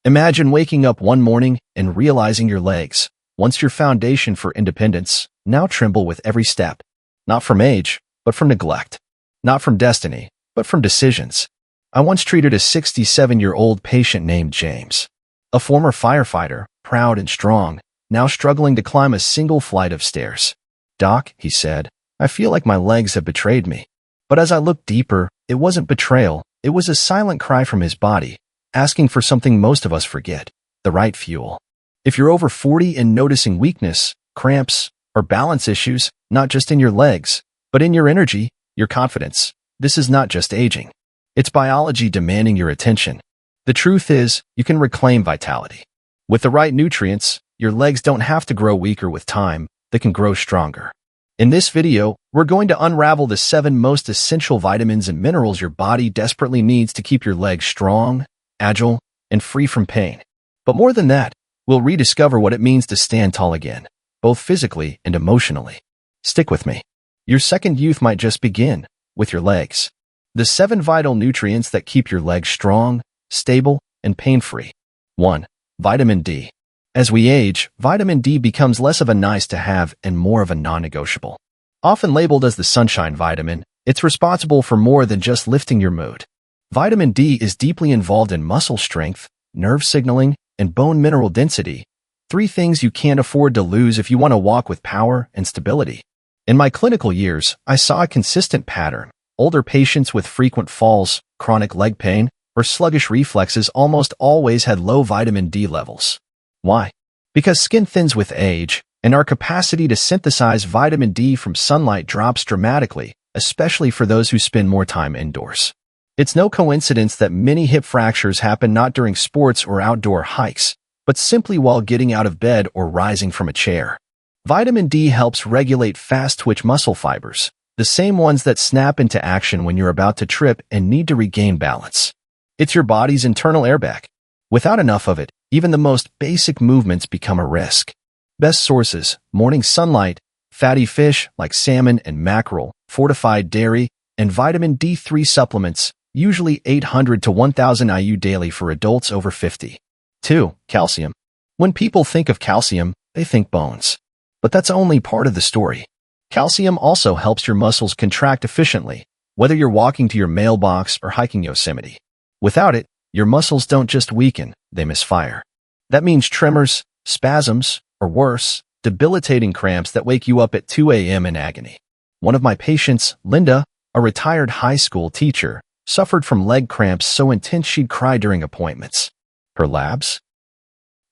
Imagine waking up one morning and realizing your legs, once your foundation for independence, now tremble with every step. Not from age, but from neglect. Not from destiny, but from decisions. I once treated a 67-year-old patient named James. A former firefighter, proud and strong, now struggling to climb a single flight of stairs. "Doc," he said, "I feel like my legs have betrayed me." But as I looked deeper, it wasn't betrayal, it was a silent cry from his body, asking for something most of us forget: the right fuel. If you're over 40 and noticing weakness, cramps, or balance issues, not just in your legs, but in your energy, your confidence, this is not just aging. It's biology demanding your attention. The truth is, you can reclaim vitality. With the right nutrients, your legs don't have to grow weaker with time, they can grow stronger. In this video, we're going to unravel the 7 most essential vitamins and minerals your body desperately needs to keep your legs strong, agile, and free from pain. But more than that, we'll rediscover what it means to stand tall again, both physically and emotionally. Stick with me. Your second youth might just begin with your legs. The 7 vital nutrients that keep your legs strong, stable, and pain-free. 1. Vitamin D. As we age, vitamin D becomes less of a nice-to-have and more of a non-negotiable. Often labeled as the sunshine vitamin, it's responsible for more than just lifting your mood. Vitamin D is deeply involved in muscle strength, nerve signaling, and bone mineral density, 3 things you can't afford to lose if you want to walk with power and stability. In my clinical years, I saw a consistent pattern. Older patients with frequent falls, chronic leg pain, or sluggish reflexes almost always had low vitamin D levels. Why? Because skin thins with age, and our capacity to synthesize vitamin D from sunlight drops dramatically, especially for those who spend more time indoors. It's no coincidence that many hip fractures happen not during sports or outdoor hikes, but simply while getting out of bed or rising from a chair. Vitamin D helps regulate fast-twitch muscle fibers, the same ones that snap into action when you're about to trip and need to regain balance. It's your body's internal airbag. Without enough of it, even the most basic movements become a risk. Best sources: morning sunlight, fatty fish like salmon and mackerel, fortified dairy, and vitamin D3 supplements, usually 800 to 1000 IU daily for adults over 50. 2. Calcium. When people think of calcium, they think bones. But that's only part of the story. Calcium also helps your muscles contract efficiently, whether you're walking to your mailbox or hiking Yosemite. Without it, your muscles don't just weaken, they misfire. That means tremors, spasms, or worse, debilitating cramps that wake you up at 2 a.m. in agony. One of my patients, Linda, a retired high school teacher, suffered from leg cramps so intense she'd cry during appointments. Her labs?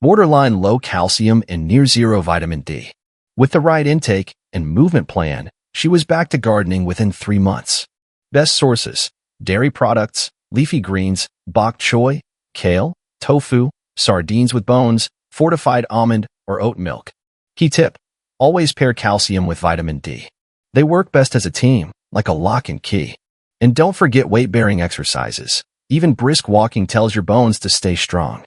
Borderline low calcium and near zero vitamin D. With the right intake and movement plan, she was back to gardening within 3 months. Best sources: dairy products, leafy greens, bok choy, kale, tofu, sardines with bones, fortified almond, or oat milk. Key tip: always pair calcium with vitamin D. They work best as a team, like a lock and key. And don't forget weight-bearing exercises. Even brisk walking tells your bones to stay strong.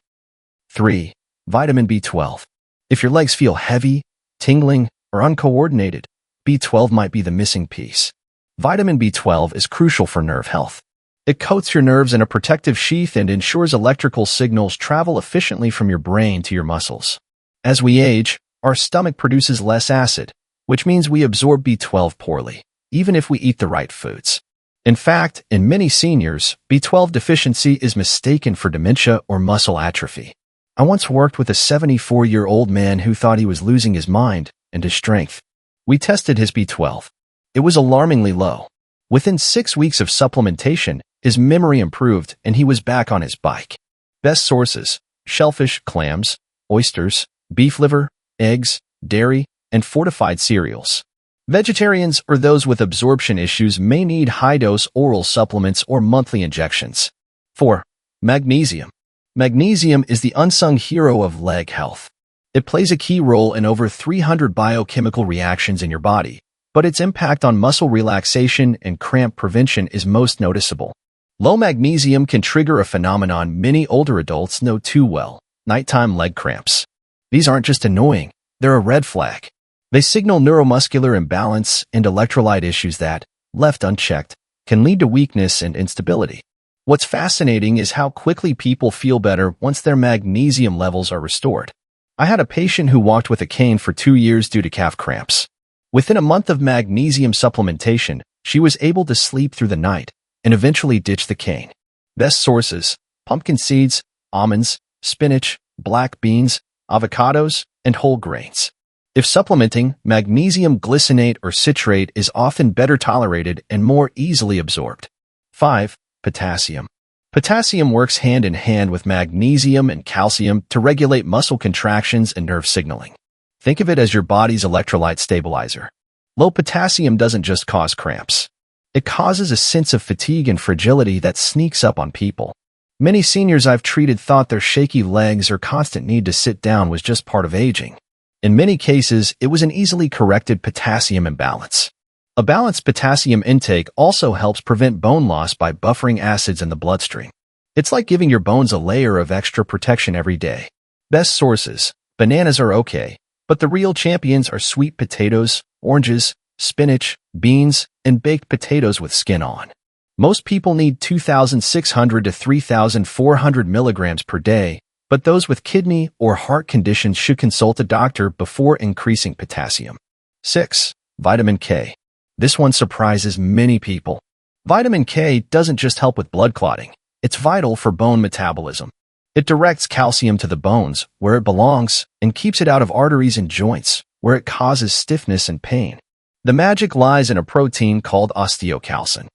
3. Vitamin B12. If your legs feel heavy, tingling, or uncoordinated, B12 might be the missing piece. Vitamin B12 is crucial for nerve health. It coats your nerves in a protective sheath and ensures electrical signals travel efficiently from your brain to your muscles. As we age, our stomach produces less acid, which means we absorb B12 poorly, even if we eat the right foods. In fact, in many seniors, B12 deficiency is mistaken for dementia or muscle atrophy. I once worked with a 74-year-old man who thought he was losing his mind and his strength. We tested his B12. It was alarmingly low. Within 6 weeks of supplementation, his memory improved and he was back on his bike. Best sources: shellfish, clams, oysters, beef liver, eggs, dairy, and fortified cereals. Vegetarians or those with absorption issues may need high-dose oral supplements or monthly injections. 4. Magnesium. Magnesium is the unsung hero of leg health. It plays a key role in over 300 biochemical reactions in your body, but its impact on muscle relaxation and cramp prevention is most noticeable. Low magnesium can trigger a phenomenon many older adults know too well: nighttime leg cramps. These aren't just annoying, they're a red flag. They signal neuromuscular imbalance and electrolyte issues that, left unchecked, can lead to weakness and instability. What's fascinating is how quickly people feel better once their magnesium levels are restored. I had a patient who walked with a cane for 2 years due to calf cramps. Within a month of magnesium supplementation, she was able to sleep through the night and eventually ditch the cane. Best sources: pumpkin seeds, almonds, spinach, black beans, avocados, and whole grains. If supplementing, magnesium glycinate or citrate is often better tolerated and more easily absorbed. 5. Potassium. Potassium works hand in hand with magnesium and calcium to regulate muscle contractions and nerve signaling. Think of it as your body's electrolyte stabilizer. Low potassium doesn't just cause cramps. It causes a sense of fatigue and fragility that sneaks up on people. Many seniors I've treated thought their shaky legs or constant need to sit down was just part of aging. In many cases, it was an easily corrected potassium imbalance. A balanced potassium intake also helps prevent bone loss by buffering acids in the bloodstream. It's like giving your bones a layer of extra protection every day. Best sources: bananas are okay, but the real champions are sweet potatoes, oranges, spinach, beans, and baked potatoes with skin on. Most people need 2,600 to 3,400 milligrams per day, but those with kidney or heart conditions should consult a doctor before increasing potassium. 6. Vitamin K. This one surprises many people. Vitamin K doesn't just help with blood clotting. It's vital for bone metabolism. It directs calcium to the bones, where it belongs, and keeps it out of arteries and joints, where it causes stiffness and pain. The magic lies in a protein called osteocalcin.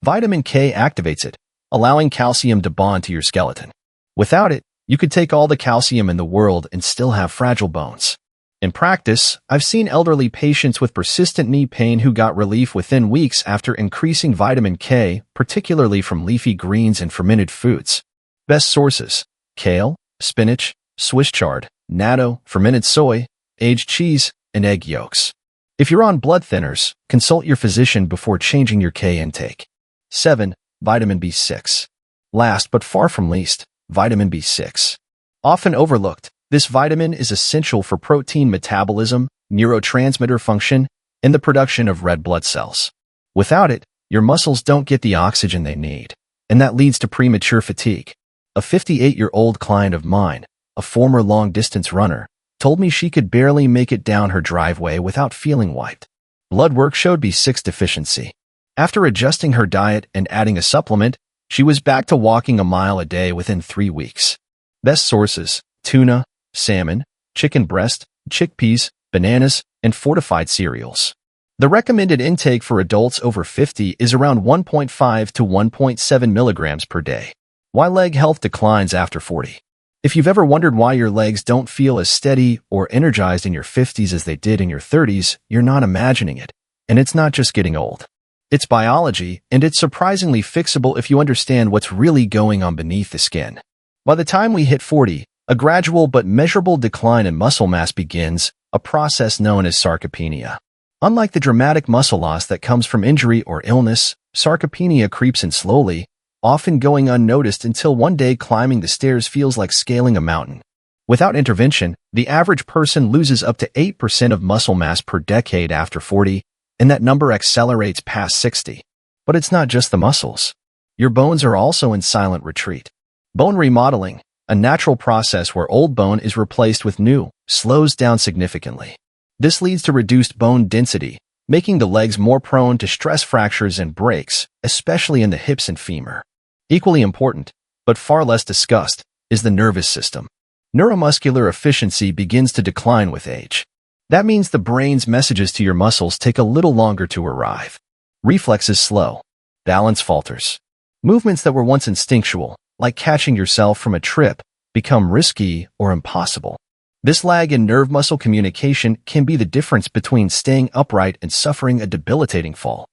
Vitamin K activates it, allowing calcium to bond to your skeleton. Without it, you could take all the calcium in the world and still have fragile bones. In practice, I've seen elderly patients with persistent knee pain who got relief within weeks after increasing vitamin K, particularly from leafy greens and fermented foods. Best sources: kale, spinach, Swiss chard, natto, fermented soy, aged cheese, and egg yolks. If you're on blood thinners, consult your physician before changing your K intake. 7. Vitamin B6. Last but far from least, vitamin B6. Often overlooked, this vitamin is essential for protein metabolism, neurotransmitter function, and the production of red blood cells. Without it, your muscles don't get the oxygen they need, and that leads to premature fatigue. A 58-year-old client of mine, a former long-distance runner, told me she could barely make it down her driveway without feeling wiped. Blood work showed B6 deficiency. After adjusting her diet and adding a supplement, she was back to walking a mile a day within 3 weeks. Best sources: tuna, salmon, chicken breast, chickpeas, bananas, and fortified cereals. The recommended intake for adults over 50 is around 1.5 to 1.7 milligrams per day. Why leg health declines after 40? If you've ever wondered why your legs don't feel as steady or energized in your 50s as they did in your 30s, you're not imagining it. And it's not just getting old. It's biology, and it's surprisingly fixable if you understand what's really going on beneath the skin. By the time we hit 40, a gradual but measurable decline in muscle mass begins, a process known as sarcopenia. Unlike the dramatic muscle loss that comes from injury or illness, sarcopenia creeps in slowly, often going unnoticed until one day climbing the stairs feels like scaling a mountain. Without intervention, the average person loses up to 8% of muscle mass per decade after 40, and that number accelerates past 60. But it's not just the muscles. Your bones are also in silent retreat. Bone remodeling, a natural process where old bone is replaced with new, slows down significantly. This leads to reduced bone density, making the legs more prone to stress fractures and breaks, especially in the hips and femur. Equally important, but far less discussed, is the nervous system. Neuromuscular efficiency begins to decline with age. That means the brain's messages to your muscles take a little longer to arrive. Reflexes slow. Balance falters. Movements that were once instinctual, like catching yourself from a trip, become risky or impossible. This lag in nerve muscle communication can be the difference between staying upright and suffering a debilitating fall.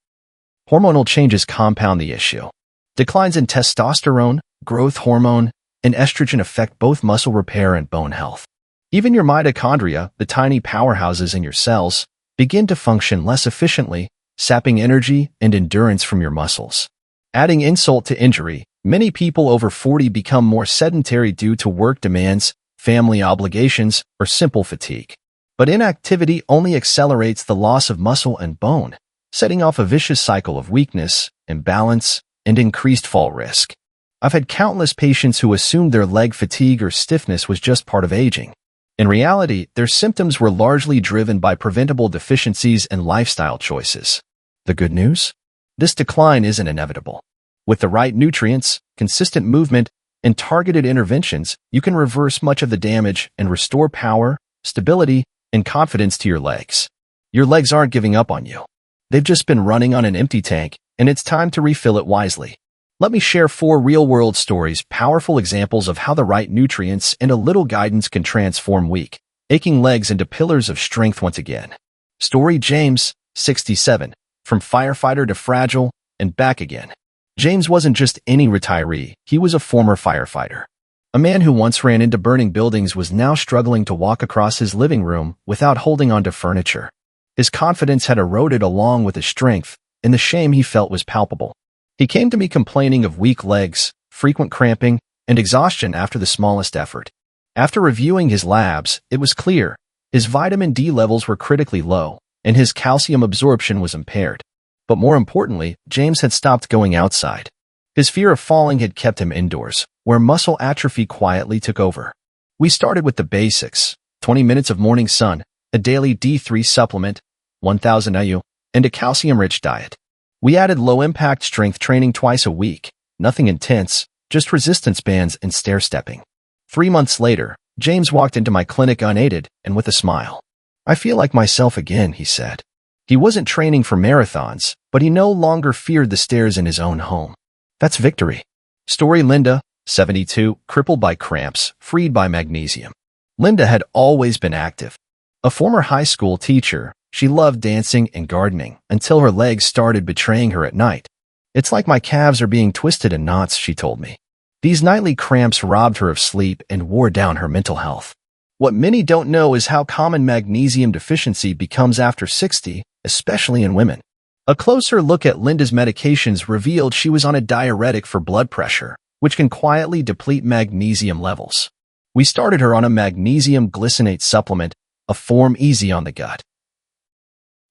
Hormonal changes compound the issue. Declines in testosterone, growth hormone, and estrogen affect both muscle repair and bone health. Even your mitochondria, the tiny powerhouses in your cells, begin to function less efficiently, sapping energy and endurance from your muscles. Adding insult to injury, many people over 40 become more sedentary due to work demands, family obligations, or simple fatigue. But inactivity only accelerates the loss of muscle and bone, setting off a vicious cycle of weakness, imbalance, and increased fall risk. I've had countless patients who assumed their leg fatigue or stiffness was just part of aging. In reality, their symptoms were largely driven by preventable deficiencies and lifestyle choices. The good news? This decline isn't inevitable. With the right nutrients, consistent movement, and targeted interventions, you can reverse much of the damage and restore power, stability, and confidence to your legs. Your legs aren't giving up on you. They've just been running on an empty tank, and it's time to refill it wisely. Let me share 4 real-world stories, powerful examples of how the right nutrients and a little guidance can transform weak, aching legs into pillars of strength once again. Story: James, 67, from firefighter to fragile, and back again. James wasn't just any retiree, he was a former firefighter. A man who once ran into burning buildings was now struggling to walk across his living room without holding onto furniture. His confidence had eroded along with his strength, and the shame he felt was palpable. He came to me complaining of weak legs, frequent cramping, and exhaustion after the smallest effort. After reviewing his labs, it was clear his vitamin D levels were critically low, and his calcium absorption was impaired. But more importantly, James had stopped going outside. His fear of falling had kept him indoors, where muscle atrophy quietly took over. We started with the basics: 20 minutes of morning sun, a daily D3 supplement, 1,000 IU, and a calcium-rich diet. We added low-impact strength training twice a week, nothing intense, just resistance bands and stair-stepping. 3 months later, James walked into my clinic unaided and with a smile. "I feel like myself again," he said. He wasn't training for marathons, but he no longer feared the stairs in his own home. That's victory. Story: Linda, 72, crippled by cramps, freed by magnesium. Linda had always been active. A former high school teacher, she loved dancing and gardening until her legs started betraying her at night. "It's like my calves are being twisted in knots," she told me. These nightly cramps robbed her of sleep and wore down her mental health. What many don't know is how common magnesium deficiency becomes after 60, especially in women. A closer look at Linda's medications revealed she was on a diuretic for blood pressure, which can quietly deplete magnesium levels. We started her on a magnesium glycinate supplement, a form easy on the gut,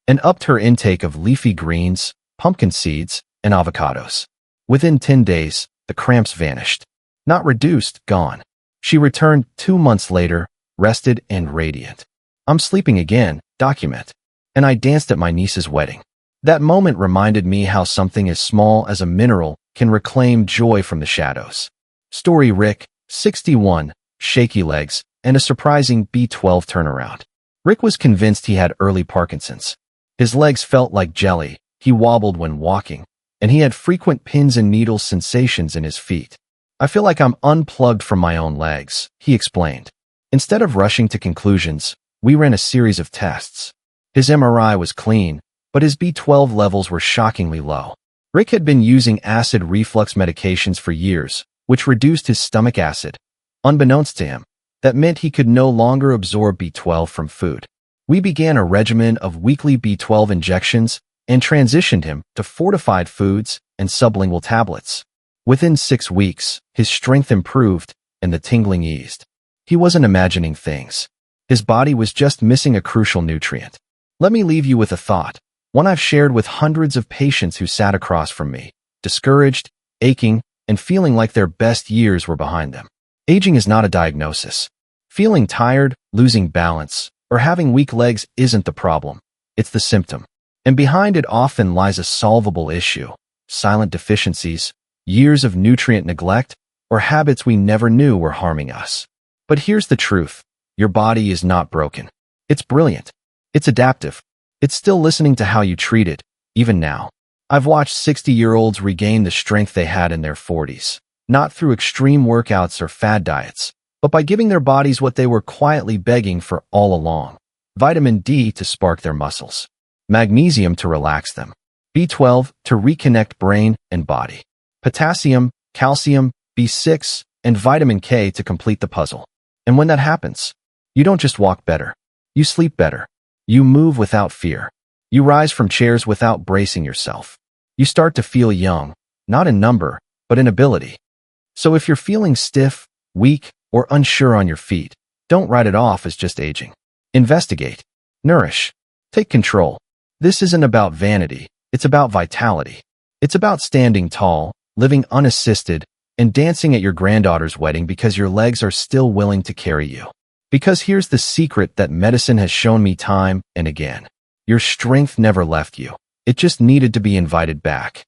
and upped her intake of leafy greens, pumpkin seeds, and avocados. Within 10 days, the cramps vanished. Not reduced, gone. She returned 2 months later, rested and radiant. "I'm sleeping again," document. "And I danced at my niece's wedding." That moment reminded me how something as small as a mineral can reclaim joy from the shadows. Story: Rick, 61, shaky legs, and a surprising B12 turnaround. Rick was convinced he had early Parkinson's. His legs felt like jelly, he wobbled when walking, and he had frequent pins and needles sensations in his feet. "I feel like I'm unplugged from my own legs," he explained. Instead of rushing to conclusions, we ran a series of tests. His MRI was clean, but his B12 levels were shockingly low. Rick had been using acid reflux medications for years, which reduced his stomach acid. Unbeknownst to him, that meant he could no longer absorb B12 from food. We began a regimen of weekly B12 injections and transitioned him to fortified foods and sublingual tablets. Within 6 weeks, his strength improved and the tingling eased. He wasn't imagining things. His body was just missing a crucial nutrient. Let me leave you with a thought, one I've shared with hundreds of patients who sat across from me, discouraged, aching, and feeling like their best years were behind them. Aging is not a diagnosis. Feeling tired, losing balance, or having weak legs isn't the problem. It's the symptom. And behind it often lies a solvable issue: silent deficiencies, years of nutrient neglect, or habits we never knew were harming us. But here's the truth. Your body is not broken. It's brilliant. It's adaptive. It's still listening to how you treat it, even now. I've watched 60-year-olds regain the strength they had in their 40s, not through extreme workouts or fad diets, but by giving their bodies what they were quietly begging for all along: vitamin D to spark their muscles, magnesium to relax them, B12 to reconnect brain and body, potassium, calcium, B6, and vitamin K to complete the puzzle. And when that happens, you don't just walk better. You sleep better. You move without fear. You rise from chairs without bracing yourself. You start to feel young, not in number, but in ability. So if you're feeling stiff, weak, or unsure on your feet, don't write it off as just aging. Investigate. Nourish. Take control. This isn't about vanity. It's about vitality. It's about standing tall, living unassisted, and dancing at your granddaughter's wedding because your legs are still willing to carry you. Because here's the secret that medicine has shown me time and again. Your strength never left you. It just needed to be invited back.